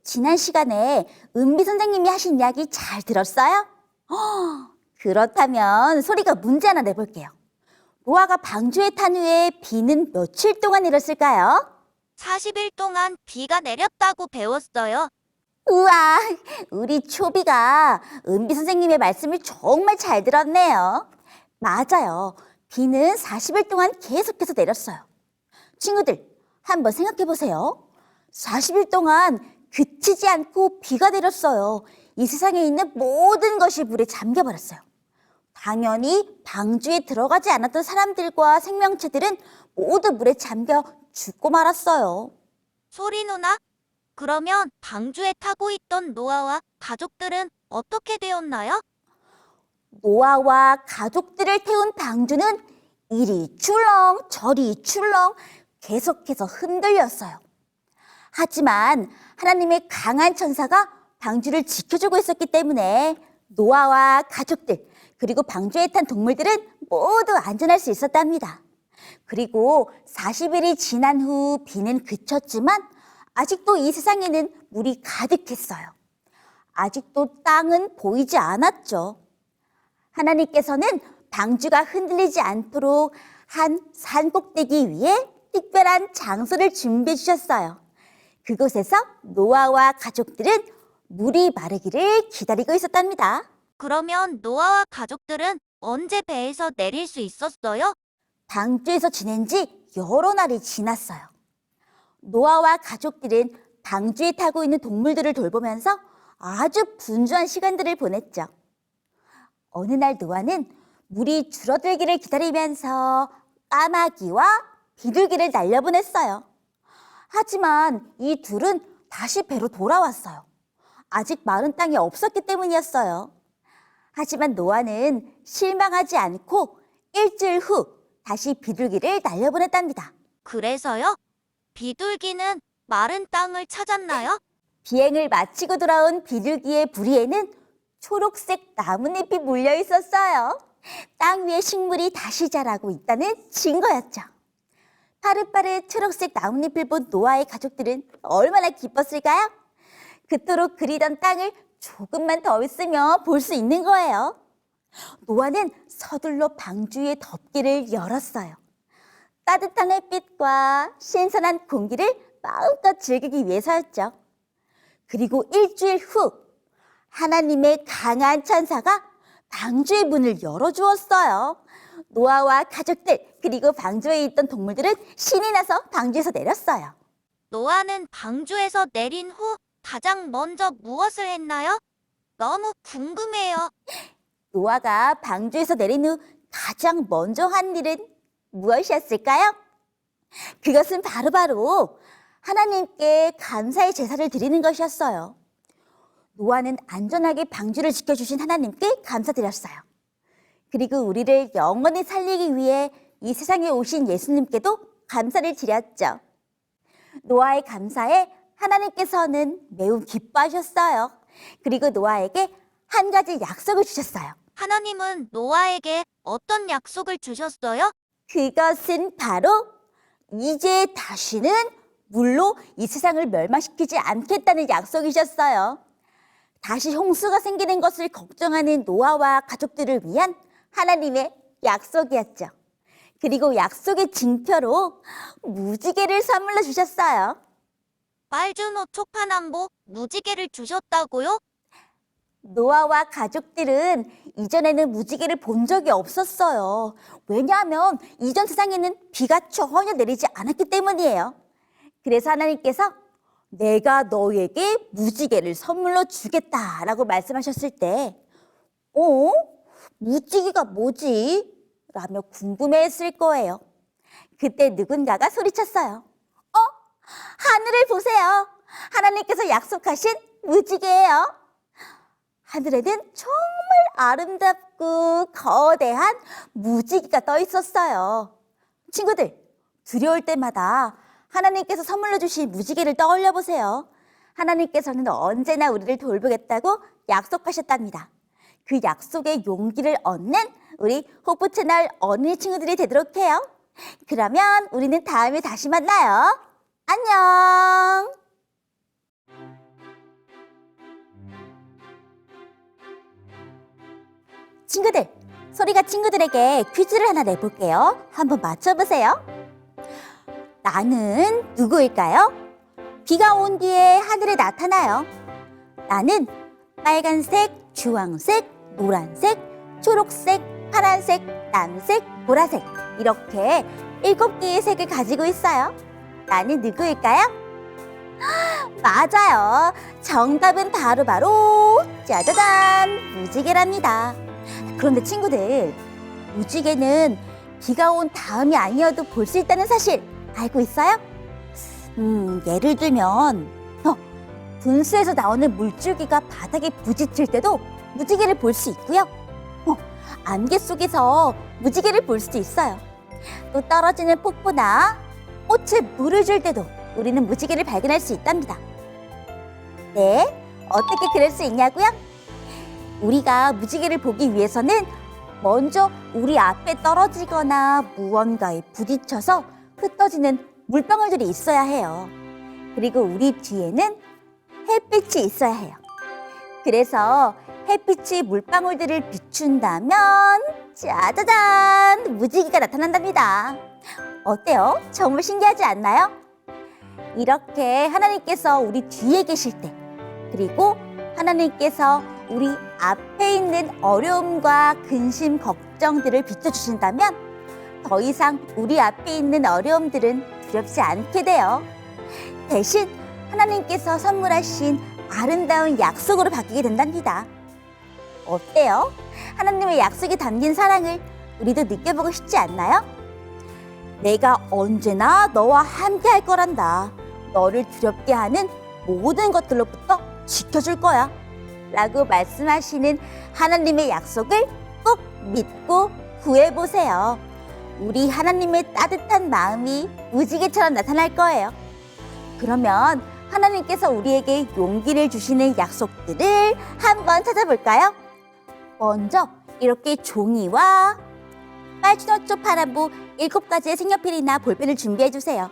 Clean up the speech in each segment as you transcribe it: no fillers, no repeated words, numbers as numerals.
지난 시간에 은비 선생님이 하신 이야기 잘 들었어요? 그렇다면 소리가 문제 하나 내볼게요. 노아가 방주에 탄 후에 비는 며칠 동안 내렸을까요? 40일 동안 비가 내렸다고 배웠어요. 우와, 우리 초비가 은비 선생님의 말씀을 정말 잘 들었네요. 맞아요. 비는 40일 동안 계속해서 내렸어요. 친구들, 한번 생각해 보세요. 40일 동안 그치지 않고 비가 내렸어요. 이 세상에 있는 모든 것이 물에 잠겨버렸어요. 당연히 방주에 들어가지 않았던 사람들과 생명체들은 모두 물에 잠겨 죽고 말았어요. 소리 누나, 그러면 방주에 타고 있던 노아와 가족들은 어떻게 되었나요? 노아와 가족들을 태운 방주는 이리 출렁 저리 출렁 계속해서 흔들렸어요. 하지만 하나님의 강한 천사가 방주를 지켜주고 있었기 때문에 노아와 가족들 그리고 방주에 탄 동물들은 모두 안전할 수 있었답니다. 그리고 40일이 지난 후 비는 그쳤지만 아직도 이 세상에는 물이 가득했어요. 아직도 땅은 보이지 않았죠. 하나님께서는 방주가 흔들리지 않도록 한 산 꼭대기 위에 특별한 장소를 준비해 주셨어요. 그곳에서 노아와 가족들은 물이 마르기를 기다리고 있었답니다. 그러면 노아와 가족들은 언제 배에서 내릴 수 있었어요? 방주에서 지낸 지 여러 날이 지났어요. 노아와 가족들은 방주에 타고 있는 동물들을 돌보면서 아주 분주한 시간들을 보냈죠. 어느 날 노아는 물이 줄어들기를 기다리면서 까마귀와 비둘기를 날려보냈어요. 하지만 이 둘은 다시 배로 돌아왔어요. 아직 마른 땅이 없었기 때문이었어요. 하지만 노아는 실망하지 않고 일주일 후 다시 비둘기를 날려보냈답니다. 그래서요? 비둘기는 마른 땅을 찾았나요? 비행을 마치고 돌아온 비둘기의 부리에는 초록색 나뭇잎이 물려 있었어요. 땅 위에 식물이 다시 자라고 있다는 증거였죠. 파릇파릇 초록색 나뭇잎을 본 노아의 가족들은 얼마나 기뻤을까요? 그토록 그리던 땅을 조금만 더 있으면 볼 수 있는 거예요. 노아는 서둘러 방주의 덮개를 열었어요. 따뜻한 햇빛과 신선한 공기를 마음껏 즐기기 위해서였죠. 그리고 일주일 후 하나님의 강한 천사가 방주의 문을 열어주었어요. 노아와 가족들 그리고 방주에 있던 동물들은 신이 나서 방주에서 내렸어요. 노아는 방주에서 내린 후 가장 먼저 무엇을 했나요? 너무 궁금해요. 노아가 방주에서 내린 후 가장 먼저 한 일은 무엇이었을까요? 그것은 바로 하나님께 감사의 제사를 드리는 것이었어요. 노아는 안전하게 방주를 지켜주신 하나님께 감사드렸어요. 그리고 우리를 영원히 살리기 위해 이 세상에 오신 예수님께도 감사를 드렸죠. 노아의 감사에 하나님께서는 매우 기뻐하셨어요. 그리고 노아에게 한 가지 약속을 주셨어요. 하나님은 노아에게 어떤 약속을 주셨어요? 그것은 바로 이제 다시는 물로 이 세상을 멸망시키지 않겠다는 약속이셨어요. 다시 홍수가 생기는 것을 걱정하는 노아와 가족들을 위한 하나님의 약속이었죠. 그리고 약속의 징표로 무지개를 선물로 주셨어요. 빨주노 초파남보 무지개를 주셨다고요? 노아와 가족들은 이전에는 무지개를 본 적이 없었어요. 왜냐하면 이전 세상에는 비가 전혀 내리지 않았기 때문이에요. 그래서 하나님께서 내가 너에게 무지개를 선물로 주겠다라고 말씀하셨을 때 무지개가 뭐지? 라며 궁금해했을 거예요. 그때 누군가가 소리쳤어요. 하늘을 보세요. 하나님께서 약속하신 무지개예요. 하늘에는 정말 아름답고 거대한 무지개가 떠 있었어요. 친구들, 두려울 때마다 하나님께서 선물로 주신 무지개를 떠올려 보세요. 하나님께서는 언제나 우리를 돌보겠다고 약속하셨답니다. 그 약속의 용기를 얻는 우리 호프 채널 어린이 친구들이 되도록 해요. 그러면 우리는 다음에 다시 만나요. 안녕! 친구들, 소리가 친구들에게 퀴즈를 하나 내볼게요. 한번 맞춰보세요. 나는 누구일까요? 비가 온 뒤에 하늘에 나타나요. 나는 빨간색, 주황색, 노란색, 초록색, 파란색, 남색, 보라색 이렇게 7개의 색을 가지고 있어요. 나는 누구일까요? 맞아요. 정답은 바로 짜자잔! 무지개랍니다. 그런데 친구들, 무지개는 비가 온 다음이 아니어도 볼 수 있다는 사실 알고 있어요? 예를 들면 분수에서 나오는 물줄기가 바닥에 부딪힐 때도 무지개를 볼 수 있고요. 안개 속에서 무지개를 볼 수도 있어요. 또 떨어지는 폭포나 꽃에 물을 줄 때도 우리는 무지개를 발견할 수 있답니다. 네, 어떻게 그럴 수 있냐고요? 우리가 무지개를 보기 위해서는 먼저 우리 앞에 떨어지거나 무언가에 부딪혀서 흩어지는 물방울들이 있어야 해요. 그리고 우리 뒤에는 햇빛이 있어야 해요. 그래서 햇빛이 물방울들을 비춘다면 짜자잔! 무지개가 나타난답니다. 어때요? 정말 신기하지 않나요? 이렇게 하나님께서 우리 뒤에 계실 때, 그리고 하나님께서 우리 앞에 있는 어려움과 근심, 걱정들을 비춰주신다면 더 이상 우리 앞에 있는 어려움들은 두렵지 않게 돼요. 대신 하나님께서 선물하신 아름다운 약속으로 바뀌게 된답니다. 어때요? 하나님의 약속이 담긴 사랑을 우리도 느껴보고 싶지 않나요? 내가 언제나 너와 함께 할 거란다. 너를 두렵게 하는 모든 것들로부터 지켜줄 거야. 라고 말씀하시는 하나님의 약속을 꼭 믿고 구해보세요. 우리 하나님의 따뜻한 마음이 무지개처럼 나타날 거예요. 그러면 하나님께서 우리에게 용기를 주시는 약속들을 한번 찾아볼까요? 먼저 이렇게 종이와 빨주노초 파란보 7가지의 색연필이나 볼펜을 준비해주세요.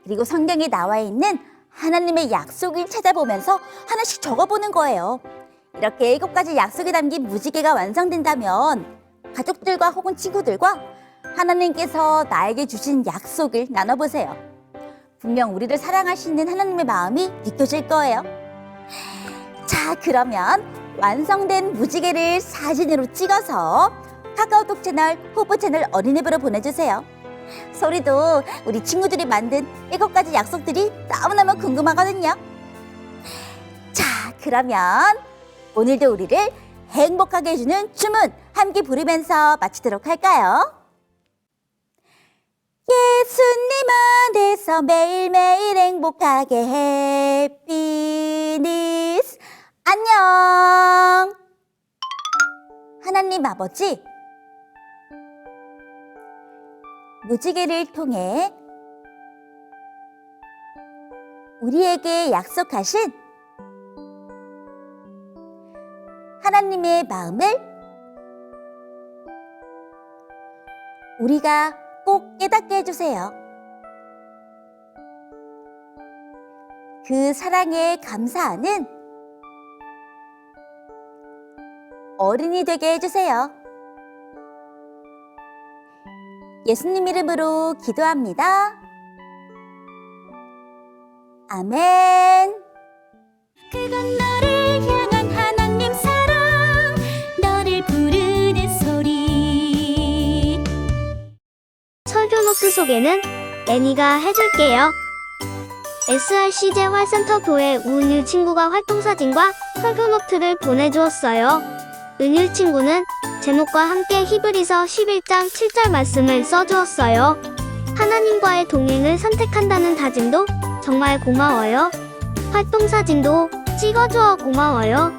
그리고 성경에 나와 있는 하나님의 약속을 찾아보면서 하나씩 적어보는 거예요. 이렇게 7가지 약속이 담긴 무지개가 완성된다면 가족들과 혹은 친구들과 하나님께서 나에게 주신 약속을 나눠보세요. 분명 우리를 사랑하시는 하나님의 마음이 느껴질 거예요. 자, 그러면 완성된 무지개를 사진으로 찍어서 카카오톡 채널, 후보 채널 어린이부로 보내주세요. 소리도 우리 친구들이 만든 7가지 약속들이 너무너무 궁금하거든요. 자, 그러면 오늘도 우리를 행복하게 해주는 춤은 함께 부르면서 마치도록 할까요? 예수님 안에서 매일매일 행복하게 해피니스 안녕. 하나님 아버지, 무지개를 통해 우리에게 약속하신 하나님의 마음을 우리가 꼭 깨닫게 해주세요. 그 사랑에 감사하는 어린이 되게 해주세요. 예수님 이름으로 기도합니다. 아멘. 그건 너를 향한 하나님 사랑, 너를 부르는 소리. 설교노트 소개는 애니가 해줄게요. SRCJ 활센터 교회 우은유 친구가 활동사진과 설교노트를 보내주었어요. 은유 친구는 제목과 함께 히브리서 11장 7절 말씀을 써주었어요. 하나님과의 동행을 선택한다는 다짐도 정말 고마워요. 활동사진도 찍어주어 고마워요.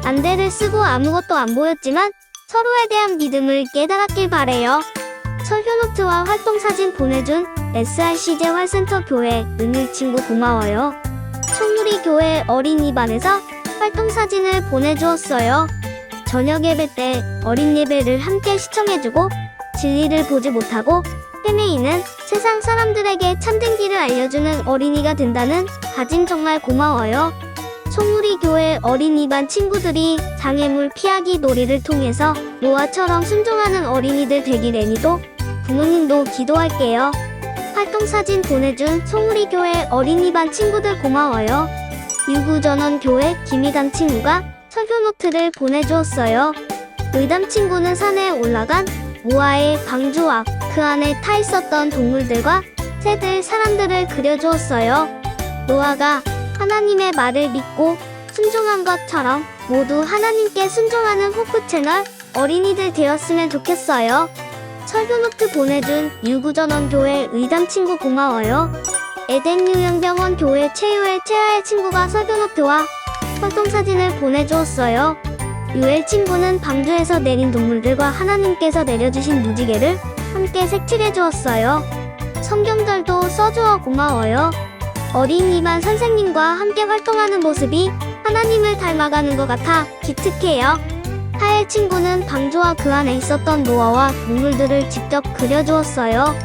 안대를 쓰고 아무것도 안 보였지만 서로에 대한 믿음을 깨달았길 바래요. 설교노트와 활동사진 보내준 SRCJ 활센터 교회 은유 친구 고마워요. 청누리 교회 어린이반에서 활동사진을 보내주었어요. 저녁 예배 때 어린 예배를 함께 시청해주고 진리를 보지 못하고 헤매이는 세상 사람들에게 참된 길을 알려주는 어린이가 된다는 다짐 정말 고마워요. 송우리 교회 어린이반 친구들이 장애물 피하기 놀이를 통해서 노아처럼 순종하는 어린이들 되길 애니도 부모님도 기도할게요. 활동사진 보내준 송우리 교회 어린이반 친구들 고마워요. 유구전원교회 김희담 친구가 설교 노트를 보내주었어요. 의담 친구는 산에 올라간 노아의 방주와 그 안에 타 있었던 동물들과 새들, 사람들을 그려주었어요. 노아가 하나님의 말을 믿고 순종한 것처럼 모두 하나님께 순종하는 호프 채널 어린이들 되었으면 좋겠어요. 설교노트 보내준 유구전원교회 의담 친구 고마워요. 에덴유형병원 교회 최유엘 최하의 친구가 설교노트와 활동사진을 보내주었어요. 유엘 친구는 방주에서 내린 동물들과 하나님께서 내려주신 무지개를 함께 색칠해주었어요. 성경절도 써주어 고마워요. 어린이반 선생님과 함께 활동하는 모습이 하나님을 닮아가는 것 같아 기특해요. 하엘 친구는 방주와 그 안에 있었던 노아와 동물들을 직접 그려주었어요.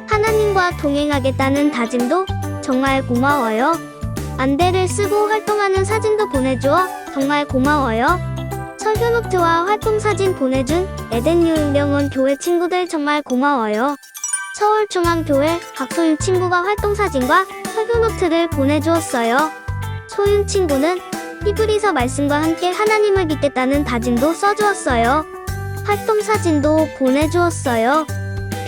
하나님과 동행하겠다는 다짐도 정말 고마워요. 안대를 쓰고 활동하는 사진도 보내주어 정말 고마워요. 설교노트와 활동사진 보내준 에덴유은병원 교회 친구들 정말 고마워요. 서울중앙교회 박소윤 친구가 활동사진과 설교노트를 보내주었어요. 소윤 친구는 히브리서 말씀과 함께 하나님을 믿겠다는 다짐도 써주었어요. 활동사진도 보내주었어요.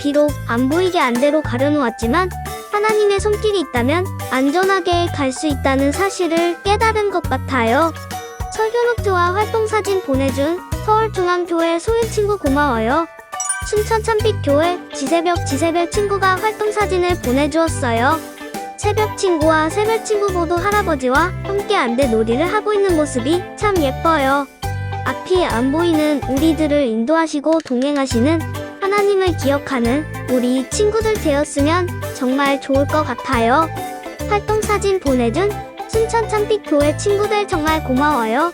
비록 안 보이게 안대로 가려놓았지만 하나님의 손길이 있다면 안전하게 갈 수 있다는 사실을 깨달은 것 같아요. 설교노트와 활동사진 보내준 서울중앙교회 소윤 친구 고마워요. 순천 참빛교회 지새벽 친구가 활동사진을 보내주었어요. 새벽 친구와 새벽 친구 모두 할아버지와 함께 안대 놀이를 하고 있는 모습이 참 예뻐요. 앞이 안 보이는 우리들을 인도하시고 동행하시는 하나님을 기억하는 우리 친구들 되었으면 정말 좋을 것 같아요. 활동사진 보내준 순천 참빛교회 친구들 정말 고마워요.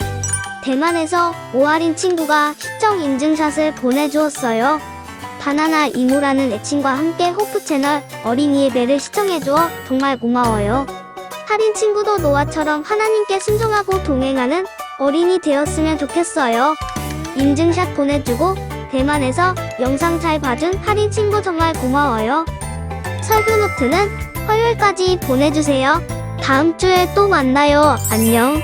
대만에서 오아린 친구가 시청 인증샷을 보내주었어요. 바나나 이모라는 애칭과 함께 호프채널 어린이 예배를 시청해주어 정말 고마워요. 하린 친구도 노아처럼 하나님께 순종하고 동행하는 어린이 되었으면 좋겠어요. 인증샷 보내주고 대만에서 영상 잘 봐준 하린 친구 정말 고마워요. 설교노트는 화요일까지 보내주세요. 다음 주에 또 만나요. 안녕.